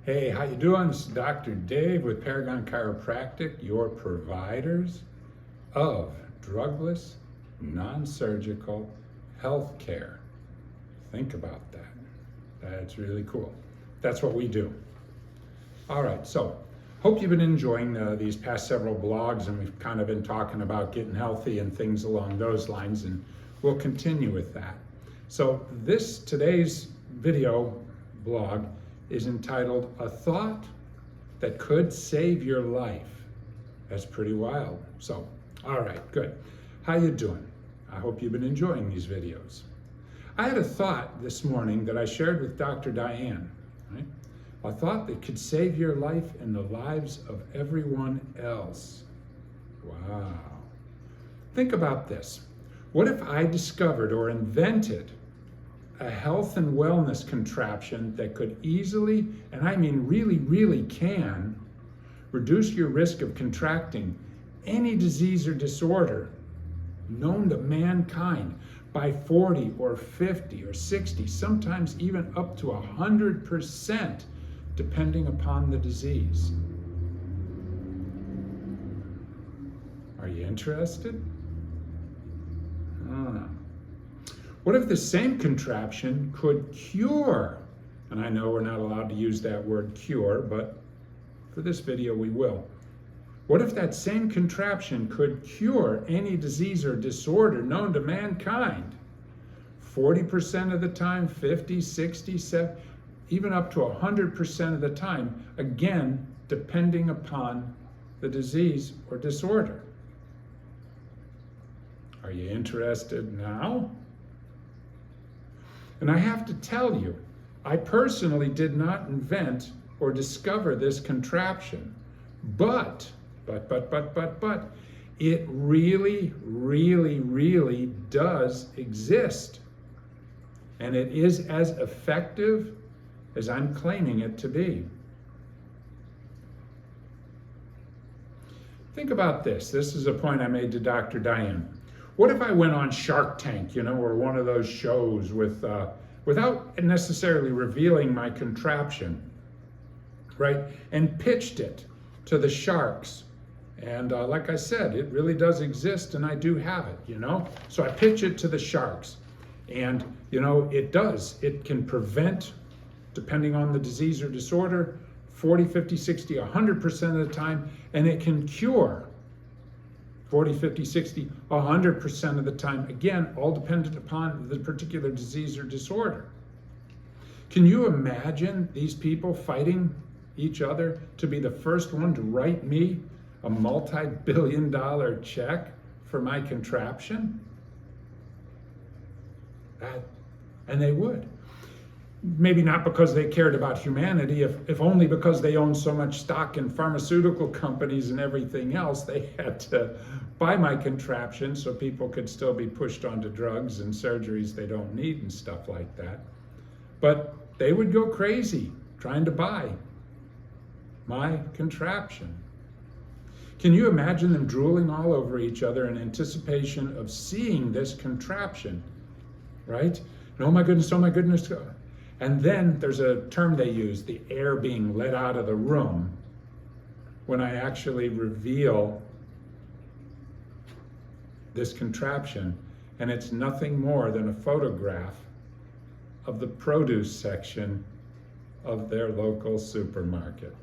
Hey, how you doing? This is Dr. Dave with Paragon Chiropractic, your providers of drugless, non-surgical health care. Think about that. That's really cool. That's what we do. All right, so hope you've been enjoying these past several blogs, and we've kind of been talking about getting healthy and things along those lines, and we'll continue with that. So today's video blog is entitled A Thought That Could Save Your Life. That's pretty wild. So, all right, good. How you doing? I hope you've been enjoying these videos. I had a thought this morning that I shared with Dr. Diane, right? A thought that could save your life and the lives of everyone else. Wow. Think about this. What if I discovered or invented a health and wellness contraption that could easily, and I mean really can, reduce your risk of contracting any disease or disorder known to mankind by 40 or 50 or 60, sometimes even up to 100%, depending upon the disease. Are you interested? What if the same contraption could cure? And I know we're not allowed to use that word cure, but for this video we will. What if that same contraption could cure any disease or disorder known to mankind? 40% of the time, 50, 60, 70, even up to 100% of the time, again, depending upon the disease or disorder. Are you interested now? And I have to tell you, I personally did not invent or discover this contraption, but it really does exist. And it is as effective as I'm claiming it to be. Think about this. This is a point I made to Dr. Diane. What if I went on Shark Tank, or one of those shows without necessarily revealing my contraption, right? And pitched it to the sharks. And like I said, it really does exist, and I do have it, So I pitch it to the sharks. And, it does. It can prevent, depending on the disease or disorder, 40, 50, 60, 100% of the time, and it can cure 40, 50, 60, 100% of the time. Again, all dependent upon the particular disease or disorder. Can you imagine these people fighting each other to be the first one to write me a multi-billion-dollar check for my contraption? And they would. Maybe not because they cared about humanity, if only because they own so much stock in pharmaceutical companies and everything else, they had to buy my contraption so people could still be pushed onto drugs and surgeries they don't need and stuff like that. But they would go crazy trying to buy my contraption. Can you imagine them drooling all over each other in anticipation of seeing this contraption, right? And oh my goodness. And then there's a term they use, the air being let out of the room, when I actually reveal this contraption, and it's nothing more than a photograph of the produce section of their local supermarket.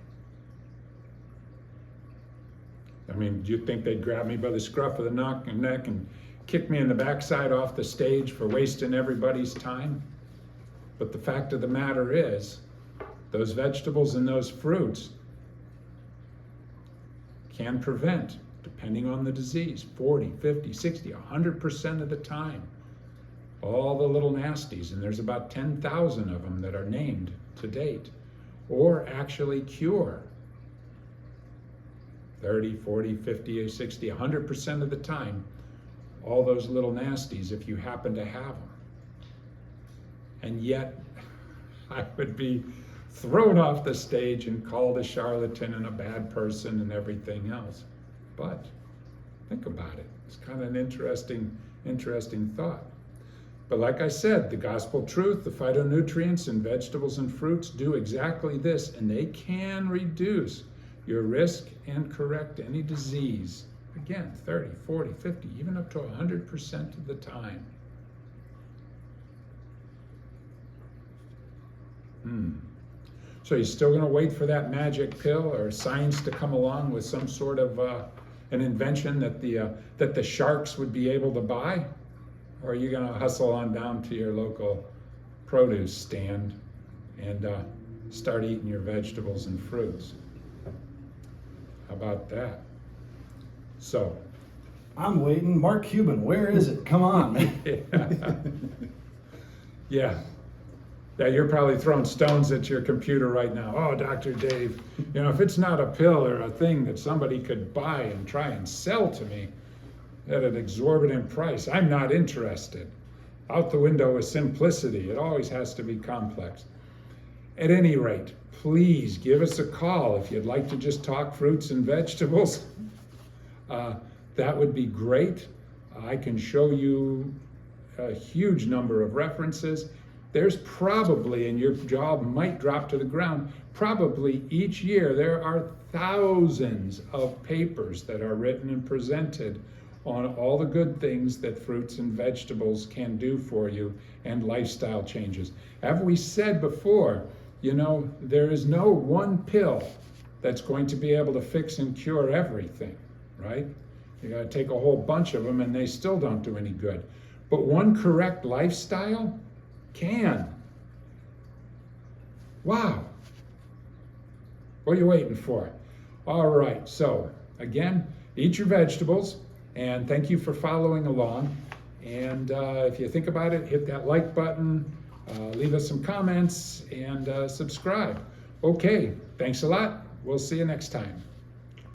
I mean, do you think they'd grab me by the scruff of the neck and kick me in the backside off the stage for wasting everybody's time? But the fact of the matter is, those vegetables and those fruits can prevent, depending on the disease, 40, 50, 60, 100% of the time, all the little nasties, and there's about 10,000 of them that are named to date, or actually cure 30, 40, 50, 60, 100% of the time, all those little nasties if you happen to have them. And yet, I would be thrown off the stage and called a charlatan and a bad person and everything else. But think about it. It's kind of an interesting thought. But like I said, the gospel truth, the phytonutrients in vegetables and fruits do exactly this, and they can reduce your risk and correct any disease. Again, 30, 40, 50, even up to 100% of the time. So you're still going to wait for that magic pill or science to come along with some sort of an invention that the sharks would be able to buy? Or are you going to hustle on down to your local produce stand and start eating your vegetables and fruits? How about that? So, I'm waiting. Mark Cuban, where is it? Come on. yeah. Yeah, you're probably throwing stones at your computer right now. Oh, Dr. Dave, if it's not a pill or a thing that somebody could buy and try and sell to me at an exorbitant price, I'm not interested. Out the window is simplicity. It always has to be complex. At any rate, please give us a call if you'd like to just talk fruits and vegetables. That would be great. I can show you a huge number of references. There's probably, and your jaw might drop to the ground, probably each year there are thousands of papers that are written and presented on all the good things that fruits and vegetables can do for you and lifestyle changes. As we said before, there is no one pill that's going to be able to fix and cure everything, right? You got to take a whole bunch of them and they still don't do any good. But one correct lifestyle can. Wow. What are you waiting for? All right, so again, eat your vegetables, and thank you for following along. And if you think about it, hit that like button, leave us some comments, and subscribe. Okay, thanks a lot. We'll see you next time.